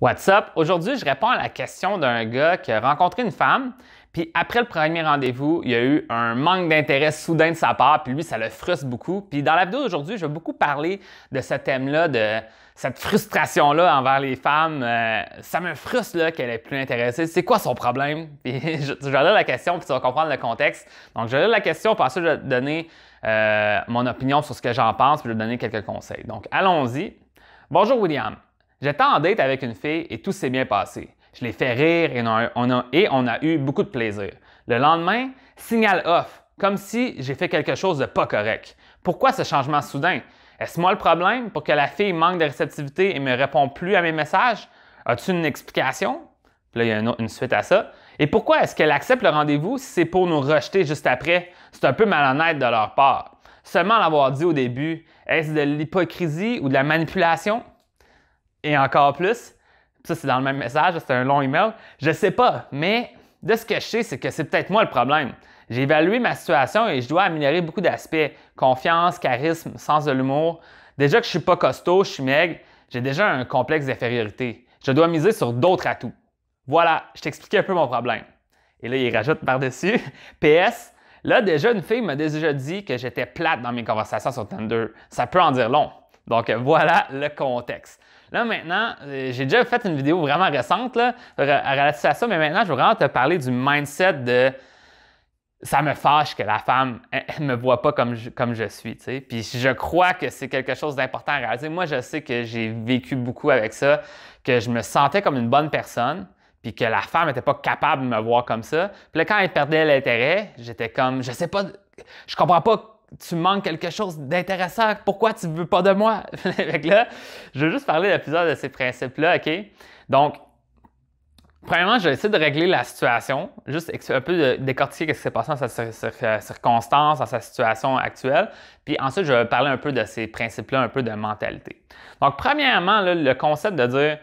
What's up? Aujourd'hui, je réponds à la question d'un gars qui a rencontré une femme, puis après le premier rendez-vous, il y a eu un manque d'intérêt soudain de sa part, puis lui, ça le frustre beaucoup. Puis dans la vidéo d'aujourd'hui, je vais beaucoup parler de ce thème-là, de cette frustration-là envers les femmes. Ça me frustre là, qu'elle est plus intéressée. C'est quoi son problème? Puis je vais lire la question, puis tu vas comprendre le contexte. Donc, je vais lire la question, puis ensuite, je vais te donner mon opinion sur ce que j'en pense, puis je vais te donner quelques conseils. Donc, allons-y. Bonjour, William. J'étais en date avec une fille et tout s'est bien passé. Je l'ai fait rire et on a eu beaucoup de plaisir. Le lendemain, signal off, comme si j'ai fait quelque chose de pas correct. Pourquoi ce changement soudain? Est-ce moi le problème pour que la fille manque de réceptivité et ne me répond plus à mes messages? As-tu une explication? Puis là, il y a une suite à ça. Et pourquoi est-ce qu'elle accepte le rendez-vous si c'est pour nous rejeter juste après? C'est un peu malhonnête de leur part. Seulement l'avoir dit au début, est-ce de l'hypocrisie ou de la manipulation? Et encore plus, ça c'est dans le même message, c'est un long email, je sais pas, mais de ce que je sais, c'est que c'est peut-être moi le problème. J'ai évalué ma situation et je dois améliorer beaucoup d'aspects. Confiance, charisme, sens de l'humour. Déjà que je suis pas costaud, je suis maigre, j'ai déjà un complexe d'infériorité. Je dois miser sur d'autres atouts. Voilà, je t'explique un peu mon problème. Et là, il rajoute par-dessus, PS, là déjà une fille m'a déjà dit que j'étais plate dans mes conversations sur Tinder. Ça peut en dire long. Donc voilà le contexte. Là maintenant, j'ai déjà fait une vidéo vraiment récente là, relative à ça, mais maintenant je veux vraiment te parler du mindset de ça me fâche que la femme ne me voit pas comme je suis. T'sais. Puis je crois que c'est quelque chose d'important à réaliser. Moi, je sais que j'ai vécu beaucoup avec ça, que je me sentais comme une bonne personne, puis que la femme n'était pas capable de me voir comme ça. Puis là, quand elle perdait l'intérêt, j'étais comme, je sais pas, je comprends pas. Tu manques quelque chose d'intéressant. Pourquoi tu ne veux pas de moi? Là, je veux juste parler de plusieurs de ces principes-là, OK? Donc, premièrement, je vais essayer de régler la situation, juste un peu décortiquer ce qui s'est passé dans sa circonstance, dans sa situation actuelle. Puis ensuite, je vais parler un peu de ces principes-là, un peu de mentalité. Donc, premièrement, là, le concept de dire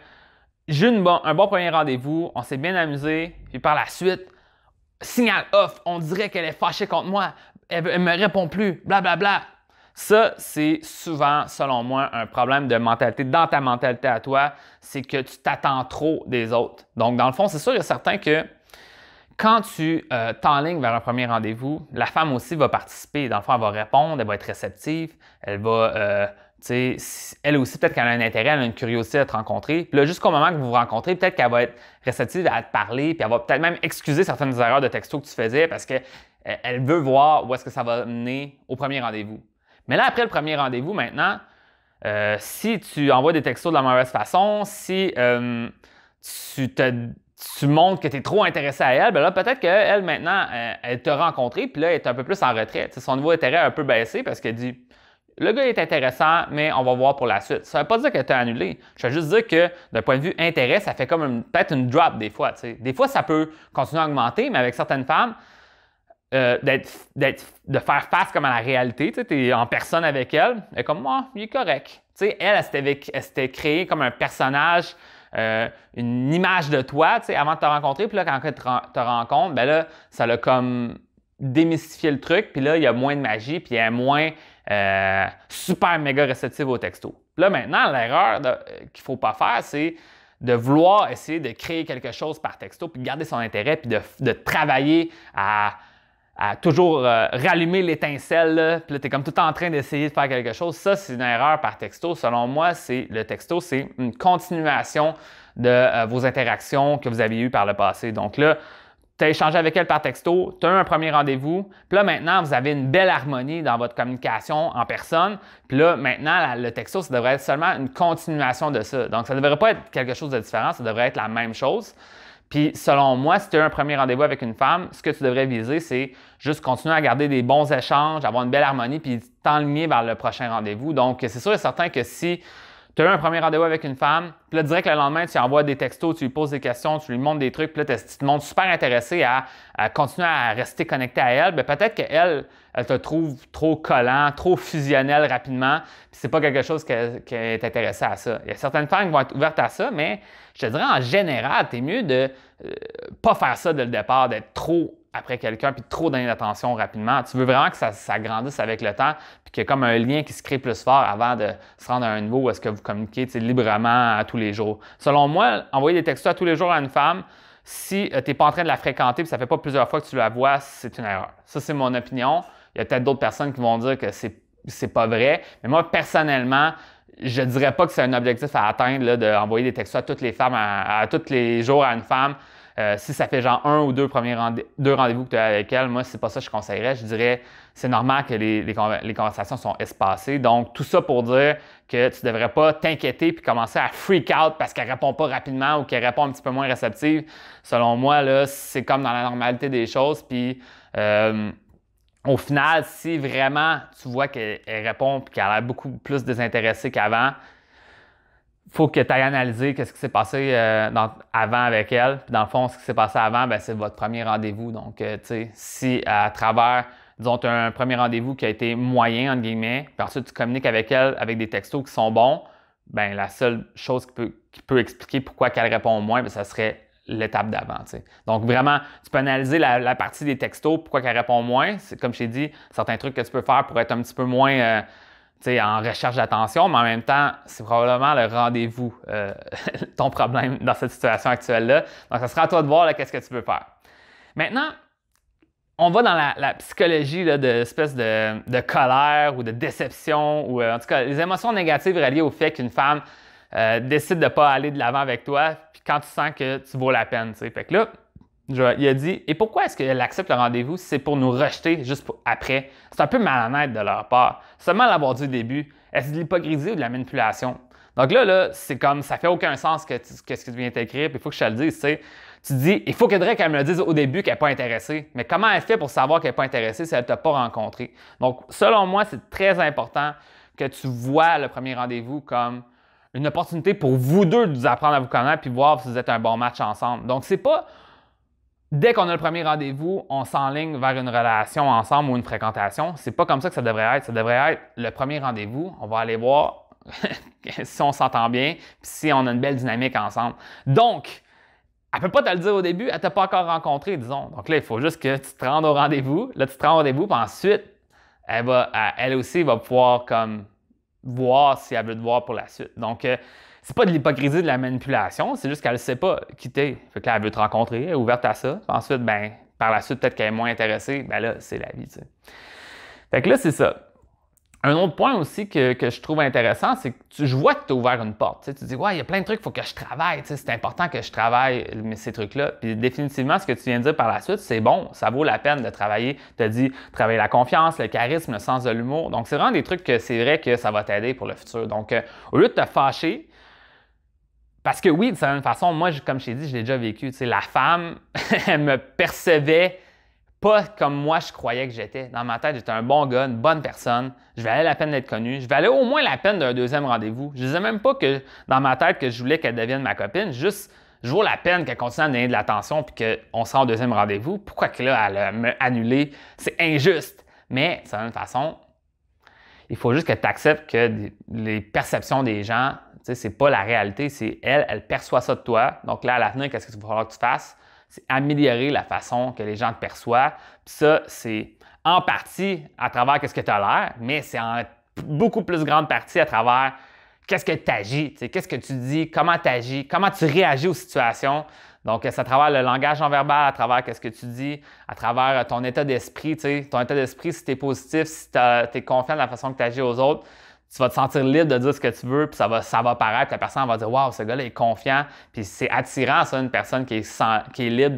j'ai eu un bon premier rendez-vous, on s'est bien amusé, puis par la suite, signal off, on dirait qu'elle est fâchée contre moi. Elle ne me répond plus, blablabla. Bla, bla. Ça, c'est souvent, selon moi, un problème de mentalité. Dans ta mentalité à toi, c'est que tu t'attends trop des autres. Donc, dans le fond, c'est sûr et certain que quand tu t'enlignes vers un premier rendez-vous, la femme aussi va participer. Dans le fond, elle va répondre, elle va être réceptive, elle va, elle aussi, peut-être qu'elle a un intérêt, elle a une curiosité à te rencontrer. Puis là, jusqu'au moment que vous vous rencontrez, peut-être qu'elle va être réceptive à te parler, puis elle va peut-être même excuser certaines erreurs de texto que tu faisais parce que elle veut voir où est-ce que ça va mener au premier rendez-vous. Mais là, après le premier rendez-vous, maintenant, si tu envoies des textos de la mauvaise façon, si tu montres que tu es trop intéressé à elle, bien là, peut-être qu'elle, maintenant, elle t'a rencontré, puis là, elle est un peu plus en retrait. T'sais, son niveau d'intérêt a un peu baissé parce qu'elle dit le gars est intéressant, mais on va voir pour la suite. Ça ne veut pas dire qu'elle t'a annulé. Je veux juste dire que d'un point de vue intérêt, ça fait comme peut-être une drop des fois. T'sais. Des fois, ça peut continuer à augmenter, mais avec certaines femmes, de faire face comme à la réalité. Tu es en personne avec elle, elle est comme moi, il est correct. Elle s'était créée comme un personnage, une image de toi avant de te rencontrer. Puis là, quand elle te rencontre, ben là, ça l'a comme démystifié le truc. Puis là, il y a moins de magie, puis elle est moins super méga réceptive au texto. Puis là, maintenant, l'erreur qu'il ne faut pas faire, c'est de vouloir essayer de créer quelque chose par texto, puis de garder son intérêt, puis de travailler à toujours rallumer l'étincelle, puis là, tu es comme tout en train d'essayer de faire quelque chose. Ça, c'est une erreur par texto. Selon moi, le texto, c'est une continuation de vos interactions que vous avez eues par le passé. Donc là, tu as échangé avec elle par texto, tu as eu un premier rendez-vous, puis là, maintenant, vous avez une belle harmonie dans votre communication en personne. Puis là, maintenant, le texto, ça devrait être seulement une continuation de ça. Donc, ça ne devrait pas être quelque chose de différent, ça devrait être la même chose. Puis, selon moi, si tu as un premier rendez-vous avec une femme, ce que tu devrais viser, c'est juste continuer à garder des bons échanges, avoir une belle harmonie, puis t'enligner vers le prochain rendez-vous. Donc, c'est sûr et certain que si tu as eu un premier rendez-vous avec une femme, puis là, direct le lendemain, tu lui envoies des textos, tu lui poses des questions, tu lui montres des trucs, puis là, tu te montres super intéressé à continuer à rester connecté à elle, bien, peut-être qu'elle, elle te trouve trop collant, trop fusionnel rapidement, puis c'est pas quelque chose qui est intéressé à ça. Il y a certaines femmes qui vont être ouvertes à ça, mais je te dirais en général, tu es mieux de pas faire ça dès le départ, d'être trop après quelqu'un puis trop donner d'attention rapidement. Tu veux vraiment que ça grandisse avec le temps puis qu'il y ait comme un lien qui se crée plus fort avant de se rendre à un niveau où est-ce que vous communiquez librement à tous les jours. Selon moi, envoyer des textos à tous les jours à une femme, si tu n'es pas en train de la fréquenter et ça ne fait pas plusieurs fois que tu la vois, c'est une erreur. Ça, c'est mon opinion. Il y a peut-être d'autres personnes qui vont dire que c'est pas vrai. Mais moi, personnellement, je ne dirais pas que c'est un objectif à atteindre d'envoyer des textos à toutes les femmes, à tous les jours à une femme. Si ça fait genre un ou deux rendez-vous que tu as avec elle, moi, c'est pas ça que je conseillerais. Je dirais, c'est normal que les conversations sont espacées. Donc, tout ça pour dire que tu ne devrais pas t'inquiéter puis commencer à freak out parce qu'elle ne répond pas rapidement ou qu'elle répond un petit peu moins réceptive. Selon moi, là, c'est comme dans la normalité des choses. Puis, au final, si vraiment tu vois qu'elle répond et qu'elle a l'air beaucoup plus désintéressée qu'avant, il faut que tu ailles analyser ce qui s'est passé avant avec elle. Puis dans le fond, ce qui s'est passé avant, c'est votre premier rendez-vous. Donc, tu sais, si à travers, disons, tu as un premier rendez-vous qui a été moyen, entre guillemets, puis ensuite tu communiques avec elle avec des textos qui sont bons, la seule chose qui peut expliquer pourquoi elle répond moins, ça serait l'étape d'avant. T'sais. Donc, vraiment, tu peux analyser la partie des textos, pourquoi elle répond moins. C'est comme je t'ai dit, certains trucs que tu peux faire pour être un petit peu moins en recherche d'attention, mais en même temps, c'est probablement le rendez-vous, ton problème dans cette situation actuelle-là. Donc, ça sera à toi de voir qu'est-ce que tu peux faire. Maintenant, on va dans la psychologie d'espèce de colère ou de déception, ou en tout cas, les émotions négatives reliées au fait qu'une femme décide de ne pas aller de l'avant avec toi, puis quand tu sens que tu vaux la peine. T'sais. Fait que là, il a dit, et pourquoi est-ce qu'elle accepte le rendez-vous si c'est pour nous rejeter juste après? C'est un peu malhonnête de leur part. Seulement l'avoir dit au début, est-ce de l'hypocrisie ou de la manipulation? Donc là c'est comme, ça fait aucun sens qu'est-ce que tu viens t'écrire, puis il faut que je te le dise, tu sais. Tu te dis, il faudrait qu'elle me le dise au début qu'elle n'est pas intéressée. Mais comment elle fait pour savoir qu'elle n'est pas intéressée si elle ne t'a pas rencontré? Donc, selon moi, c'est très important que tu vois le premier rendez-vous comme une opportunité pour vous deux de vous apprendre à vous connaître puis voir si vous êtes un bon match ensemble. Donc, c'est pas dès qu'on a le premier rendez-vous, on s'enligne vers une relation ensemble ou une fréquentation. C'est pas comme ça que ça devrait être. Ça devrait être le premier rendez-vous. On va aller voir si on s'entend bien puis si on a une belle dynamique ensemble. Donc, elle ne peut pas te le dire au début, elle ne t'a pas encore rencontré, disons. Donc là, il faut juste que tu te rendes au rendez-vous. Là, tu te rends au rendez-vous, puis ensuite, elle aussi va pouvoir comme voir si elle veut te voir pour la suite. Donc, c'est pas de l'hypocrisie, de la manipulation, c'est juste qu'elle ne sait pas quitter. Fait que là, elle veut te rencontrer, elle est ouverte à ça. Puis ensuite, par la suite, peut-être qu'elle est moins intéressée. Là, c'est la vie, tu sais. Fait que là, c'est ça. Un autre point aussi que je trouve intéressant, c'est que je vois que tu as ouvert une porte. Tu dis, ouais, il y a plein de trucs, il faut que je travaille. C'est important que je travaille ces trucs-là. Puis définitivement, ce que tu viens de dire par la suite, c'est bon, ça vaut la peine de travailler. Tu as dit travailler la confiance, le charisme, le sens de l'humour. Donc, c'est vraiment des trucs que c'est vrai que ça va t'aider pour le futur. Donc, au lieu de te fâcher, parce que oui, de certaine façon, moi, comme je t'ai dit, je l'ai déjà vécu. La femme, elle me percevait pas comme moi je croyais que j'étais. Dans ma tête, j'étais un bon gars, une bonne personne. Je valais la peine d'être connu. Je valais au moins la peine d'un deuxième rendez-vous. Je disais même pas que dans ma tête que je voulais qu'elle devienne ma copine. Juste, je vaux la peine qu'elle continue à me donner de l'attention puis qu'on se rend au deuxième rendez-vous. Pourquoi que là, elle m'a annulé? C'est injuste. Mais, de certaine façon, il faut juste que tu acceptes que les perceptions des gens, c'est pas la réalité. C'est elle perçoit ça de toi. Donc là, à l'avenir, qu'est-ce que tu vas falloir que tu fasses? C'est améliorer la façon que les gens te perçoivent. Puis ça, c'est en partie à travers qu'est-ce que tu as l'air, mais c'est en beaucoup plus grande partie à travers qu'est-ce que tu agis, qu'est-ce que tu dis, comment tu agis, comment tu réagis aux situations. Donc, c'est à travers le langage non verbal, à travers qu'est-ce que tu dis, à travers ton état d'esprit. Ton état d'esprit, si tu es positif, si tu es confiant de la façon que tu agis aux autres, tu vas te sentir libre de dire ce que tu veux, puis ça va paraître, la personne va dire « Wow, ce gars-là est confiant », puis c'est attirant, ça, une personne qui est libre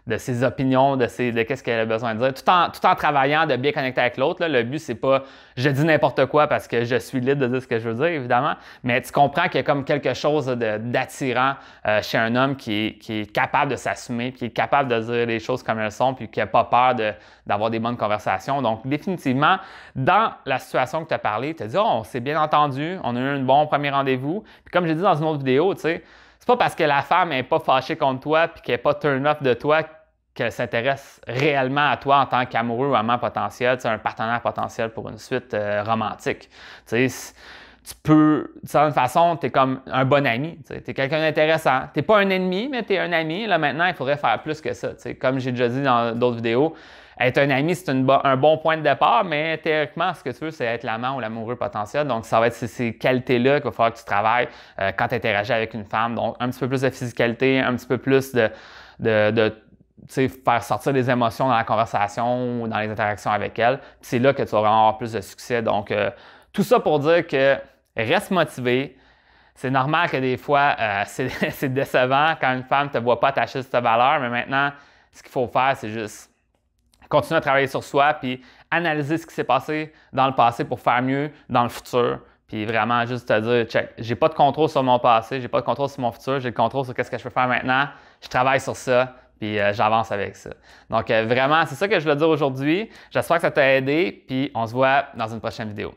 de ses opinions, de qu'est-ce qu'elle a besoin de dire, tout en travaillant de bien connecter avec l'autre. Le but, c'est pas « je dis n'importe quoi parce que je suis libre de dire ce que je veux dire », évidemment, mais tu comprends qu'il y a comme quelque chose d'attirant chez un homme qui est capable de s'assumer, qui est capable de dire les choses comme elles sont, puis qui n'a pas peur d'avoir des bonnes conversations. Donc, définitivement, dans la situation que tu as parlé, tu as dit « Oh, on s'est bien entendu, on a eu un bon premier rendez-vous », puis comme j'ai dit dans une autre vidéo, tu sais, c'est pas parce que la femme n'est pas fâchée contre toi puis qu'elle n'est pas turn-off de toi qu'elle s'intéresse réellement à toi en tant qu'amoureux ou amant potentiel, un partenaire potentiel pour une suite romantique. tu peux, de certaine façon, tu es comme un bon ami. Tu es quelqu'un d'intéressant. Tu n'es pas un ennemi, mais tu es un ami. Là, maintenant, il faudrait faire plus que ça. Comme j'ai déjà dit dans d'autres vidéos, être un ami, c'est un bon point de départ, mais théoriquement, ce que tu veux, c'est être l'amant ou l'amoureux potentiel. Donc, ça va être ces qualités-là qu'il va falloir que tu travailles quand tu interagis avec une femme. Donc, un petit peu plus de physicalité, un petit peu plus de faire sortir des émotions dans la conversation ou dans les interactions avec elle. C'est là que tu vas vraiment avoir plus de succès. Donc, tout ça pour dire que reste motivé. C'est normal que des fois, c'est décevant quand une femme ne te voit pas attacher cette valeur, mais maintenant, ce qu'il faut faire, c'est juste continuer à travailler sur soi puis analyser ce qui s'est passé dans le passé pour faire mieux dans le futur. Puis vraiment juste te dire, check, j'ai pas de contrôle sur mon passé, j'ai pas de contrôle sur mon futur, j'ai le contrôle sur ce que je peux faire maintenant. Je travaille sur ça, puis j'avance avec ça. Donc vraiment, c'est ça que je voulais dire aujourd'hui. J'espère que ça t'a aidé, puis on se voit dans une prochaine vidéo.